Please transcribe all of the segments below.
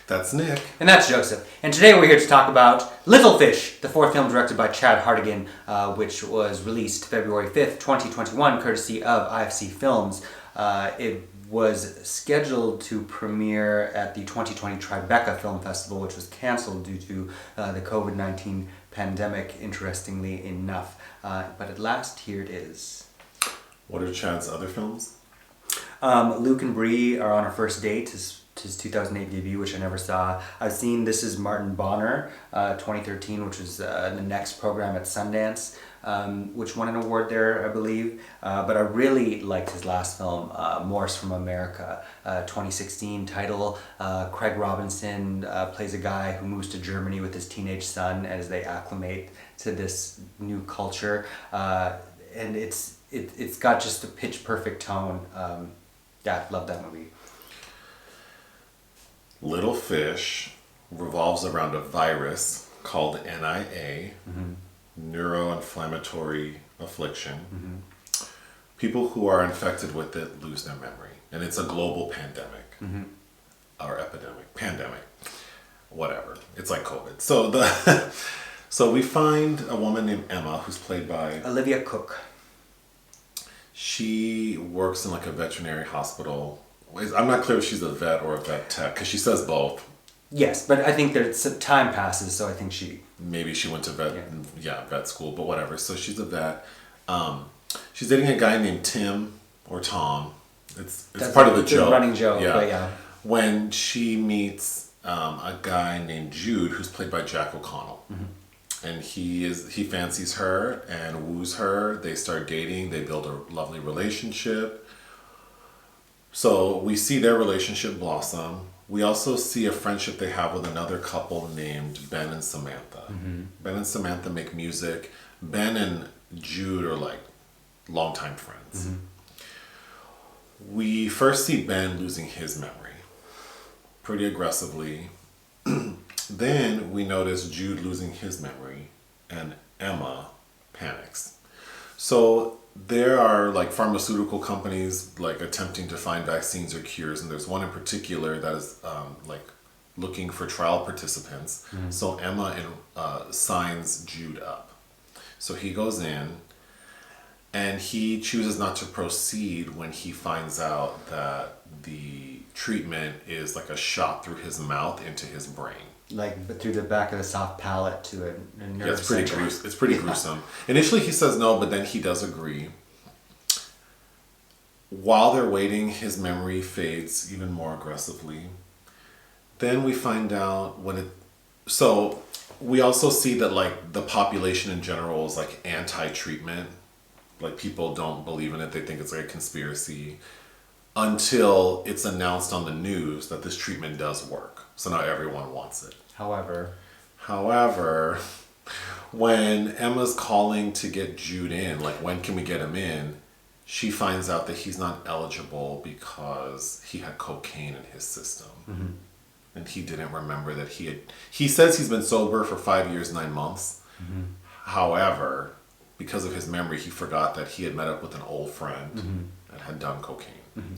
That's Nick. And that's Joseph. And today we're here to talk about Little Fish, the fourth film directed by Chad Hartigan, which was released February 5th, 2021, courtesy of IFC Films. It was scheduled to premiere at the 2020 Tribeca Film Festival, which was canceled due to the COVID-19 pandemic, interestingly enough. But at last, here it is. What are Chad's other films? Luke and Brie are on our first date, his 2008 debut, which I never saw. I've seen This Is Martin Bonner, 2013, which was the next program at Sundance, which won an award there, I believe. But I really liked his last film, Morse from America, 2016 title. Craig Robinson plays a guy who moves to Germany with his teenage son as they acclimate to this new culture. And it's got just a pitch perfect tone. Yeah, love that movie. Little Fish revolves around a virus called NIA, Neuroinflammatory Affliction. Mm-hmm. People who are infected with it lose their memory. And it's a global pandemic. Or pandemic, whatever. It's like COVID. So we find a woman named Emma, who's played by Olivia Cooke. She works in like a veterinary hospital. I'm not clear if she's a vet or a vet tech, because she says both. Yes, but I think that time passes, so I think maybe she went to vet school, but whatever. So she's a vet. She's dating a guy named Tim or Tom. That's part of the joke. Running joke, yeah. But yeah. When she meets a guy named Jude, who's played by Jack O'Connell. And he fancies her and woos her. They start dating. They build a lovely relationship. So we see their relationship blossom. We also see a friendship they have with another couple named Ben and Samantha. Ben and Samantha make music. Ben and Jude are like longtime friends. We first see Ben losing his memory pretty aggressively. Then we notice Jude losing his memory and Emma panics. So there are like pharmaceutical companies like attempting to find vaccines or cures, and there's one in particular that is like looking for trial participants. So Emma signs Jude up. So he goes in and he chooses not to proceed when he finds out that the treatment is like a shot through his mouth into his brain. Like through the back of the soft palate to a nerve. Yeah, it's pretty gruesome. Initially he says no, but then he does agree. While they're waiting, his memory fades even more aggressively. Then we find out so we also see that like the population in general is like anti-treatment. Like people don't believe in it. They think it's like a conspiracy until it's announced on the news that this treatment does work. So now everyone wants it. However, when Emma's calling to get Jude in, like when can we get him in, she finds out that he's not eligible because he had cocaine in his system. And he didn't remember that he says he's been sober for 5 years, 9 months. However, because of his memory, he forgot that he had met up with an old friend and had done cocaine.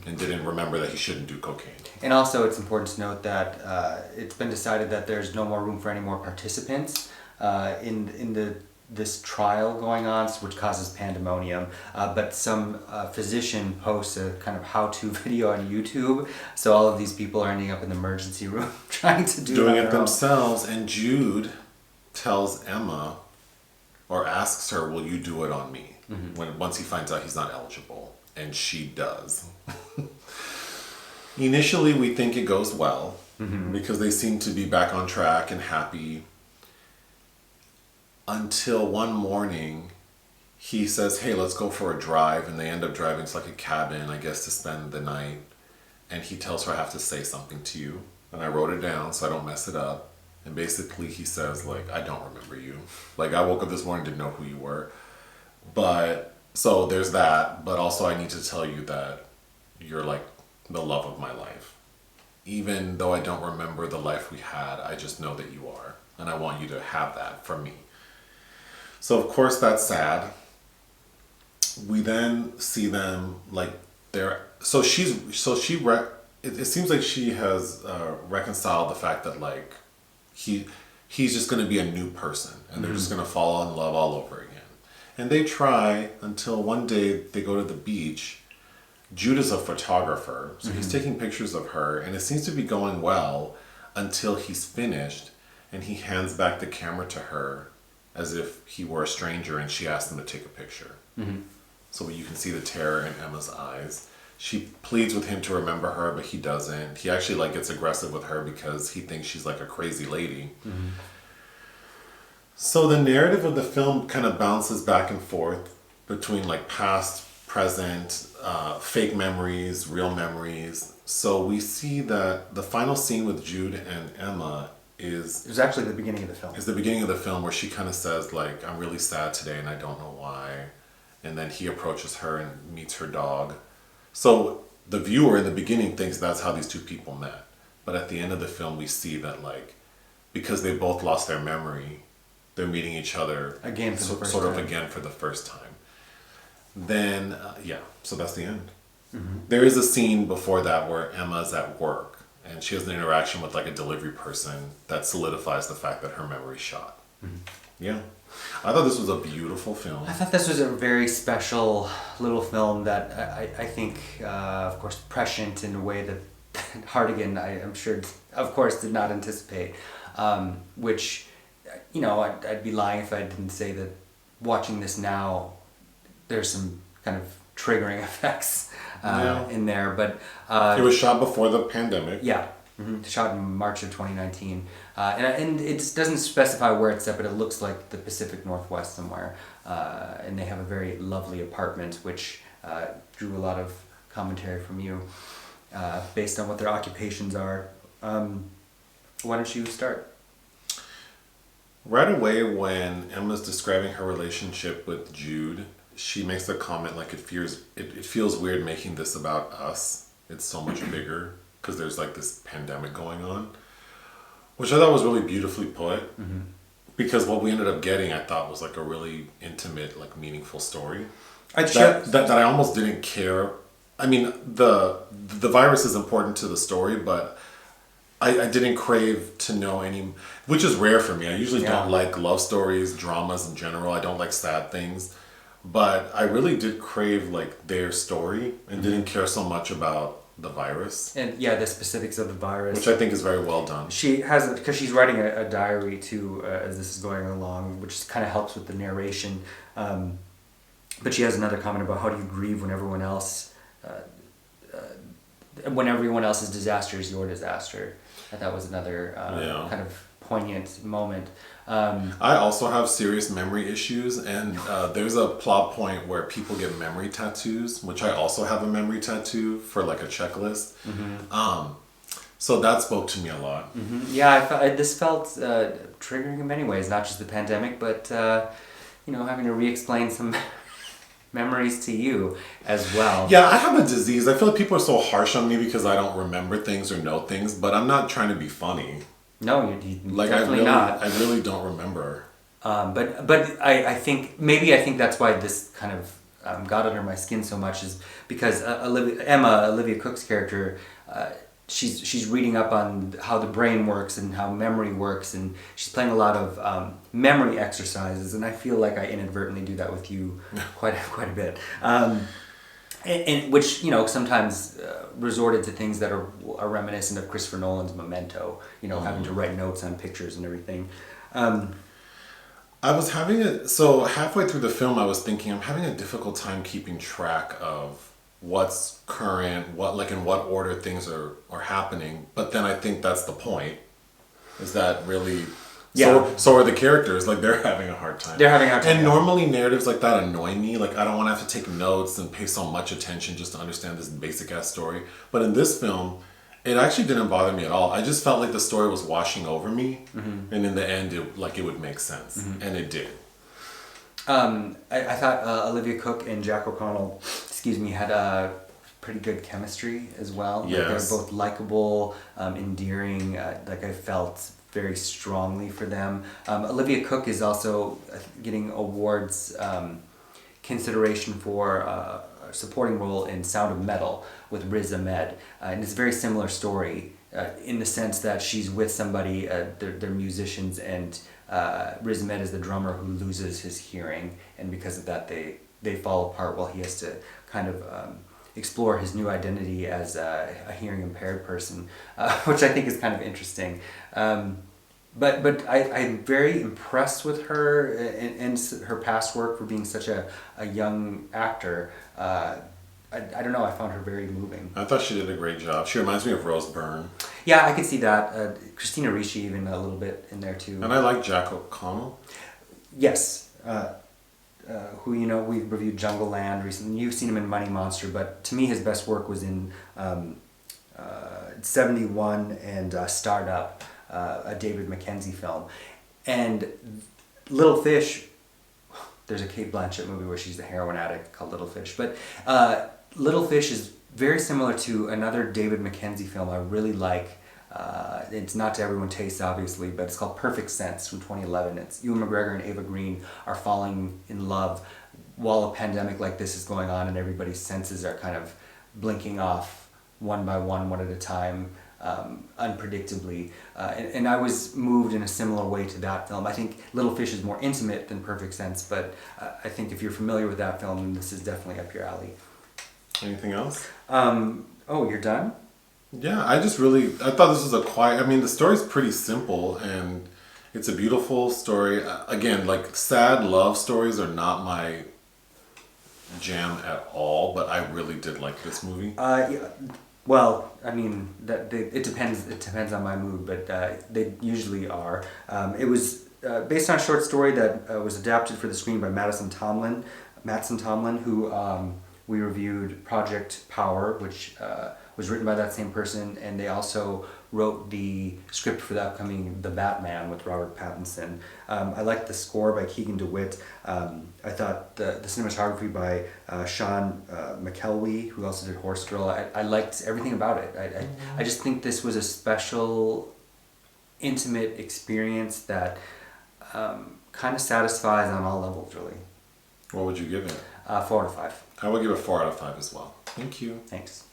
And didn't remember that he shouldn't do cocaine. And also it's important to note that it's been decided that there's no more room for any more participants in this trial going on, which causes pandemonium. But some physician posts a kind of how-to video on YouTube, so all of these people are ending up in the emergency room trying to do it themselves. And Jude tells Emma, or asks her, will you do it on me? Once he finds out he's not eligible. And she does. Initially, we think it goes well because they seem to be back on track and happy. Until one morning, he says, hey, let's go for a drive. And they end up driving to like a cabin, I guess, to spend the night. And he tells her, I have to say something to you. And I wrote it down so I don't mess it up. And basically he says, like, I don't remember you. Like, I woke up this morning, didn't know who you were. But... so there's that, but also I need to tell you that you're like the love of my life. Even though I don't remember the life we had, I just know that you are. And I want you to have that from me. So of course that's sad. We then see them like they're, so she it seems like she has reconciled the fact that like he's just going to be a new person and they're just going to fall in love all over again. And they try until one day they go to the beach. Jude is a photographer, so he's taking pictures of her, and it seems to be going well until he's finished and he hands back the camera to her as if he were a stranger and she asked him to take a picture. So you can see the terror in Emma's eyes. She pleads with him to remember her, but he doesn't. He actually like gets aggressive with her because he thinks she's like a crazy lady. So the narrative of the film kind of bounces back and forth between like past, present, fake memories, real memories. So we see that the final scene with Jude and Emma It was actually the beginning of the film. Is the beginning of the film where she kind of says like, I'm really sad today and I don't know why. And then he approaches her and meets her dog. So the viewer in the beginning thinks that's how these two people met. But at the end of the film, we see that like, because they both lost their memory, they're meeting each other again for the first sort time. of again for the first time. Then, so that's the end. There is a scene before that where Emma's at work and she has an interaction with like a delivery person that solidifies the fact that her memory's shot. Yeah. I thought this was a beautiful film. I thought this was a very special little film that I think, of course, prescient in a way that Hartigan, I'm sure, of course, did not anticipate. Which, you know, I'd be lying if I didn't say that watching this now, there's some kind of triggering effects in there. But it was shot before the pandemic. Yeah. Shot in March of 2019. And it doesn't specify where it's set, but it looks like the Pacific Northwest somewhere. And they have a very lovely apartment, which drew a lot of commentary from you based on what their occupations are. Why don't you start? Right away when Emma's describing her relationship with Jude, she makes the comment like it feels weird making this about us. It's so much bigger because there's like this pandemic going on, which I thought was really beautifully put. Because what we ended up getting, I thought, was like a really intimate, like meaningful story. That I almost didn't care. I mean, the virus is important to the story, but I didn't crave to know any, which is rare for me. I usually don't like love stories, dramas in general. I don't like sad things. But I really did crave like their story and didn't care so much about the virus. And the specifics of the virus. Which I think is very well done. She has, because she's writing a diary too as this is going along, which kind of helps with the narration. But she has another comment about how do you grieve when everyone else, when everyone else's disaster is your disaster. I thought was another kind of poignant moment. I also have serious memory issues, and there's a plot point where people get memory tattoos, which I also have a memory tattoo for like a checklist. So that spoke to me a lot. Yeah, this felt triggering in many ways, not just the pandemic, but having to re-explain some memories to you as well. Yeah, I have a disease. I feel like people are so harsh on me because I don't remember things or know things, but I'm not trying to be funny. No, you like definitely not. I really don't remember. But I think that's why this kind of got under my skin so much, is because Olivia Cooke's character, she's reading up on how the brain works and how memory works, and she's playing a lot of memory exercises, and I feel like I inadvertently do that with you quite a bit. And which, sometimes resorted to things that are reminiscent of Christopher Nolan's Memento, having to write notes on pictures and everything. I was so halfway through the film I was thinking I'm having a difficult time keeping track of what's current, in what order things are happening, but then I think that's the point, is that really... So are the characters, like they're having a hard time. And normally narratives like that annoy me. Like I don't want to have to take notes and pay so much attention just to understand this basic ass story. But in this film, it actually didn't bother me at all. I just felt like the story was washing over me, and in the end, it would make sense, and it did. I thought Olivia Cooke and Jack O'Connell, had a pretty good chemistry as well. Yes. Like they're both likable, endearing. I felt very strongly for them. Olivia Cooke is also getting awards consideration for supporting role in Sound of Metal with Riz Ahmed. And it's a very similar story in the sense that she's with somebody, they're musicians, and Riz Ahmed is the drummer who loses his hearing, and because of that they fall apart while he has to kind of explore his new identity as a hearing impaired person, which I think is kind of interesting. But I'm very impressed with her and her past work for being such a young actor. I don't know, I found her very moving. I thought she did a great job. She reminds me of Rose Byrne. Yeah, I could see that. Christina Ricci even a little bit in there too. And I like Jack O'Connell. Yes. Who, you know, we've reviewed Jungleland recently. You've seen him in Money Monster, but to me his best work was in 71 and Startup, a David Mackenzie film. And Little Fish, there's a Cate Blanchett movie where she's the heroin addict called Little Fish. But Little Fish is very similar to another David Mackenzie film I really like. It's not to everyone's taste, obviously, but it's called Perfect Sense from 2011. It's Ewan McGregor and Ava Green are falling in love while a pandemic like this is going on and everybody's senses are kind of blinking off one by one at a time, unpredictably. And I was moved in a similar way to that film. I think Little Fish is more intimate than Perfect Sense, but I think if you're familiar with that film, this is definitely up your alley. Anything else? Oh, you're done? Yeah, I thought this was a quiet, I mean, the story's pretty simple and it's a beautiful story. Again, like sad love stories are not my jam at all, but I really did like this movie. Yeah, well, I mean, it depends on my mood, but they usually are. It was based on a short story that was adapted for the screen by Mattson Tomlin, who we reviewed Project Power, which was written by that same person, and they also wrote the script for the upcoming The Batman with Robert Pattinson. I liked the score by Keegan DeWitt. I thought the cinematography by Sean McElwee, who also did Horse Girl. I liked everything about it. I just think this was a special, intimate experience that kind of satisfies on all levels, really. What would you give it? 4 out of 5. I would give it 4 out of 5 as well. Thank you. Thanks.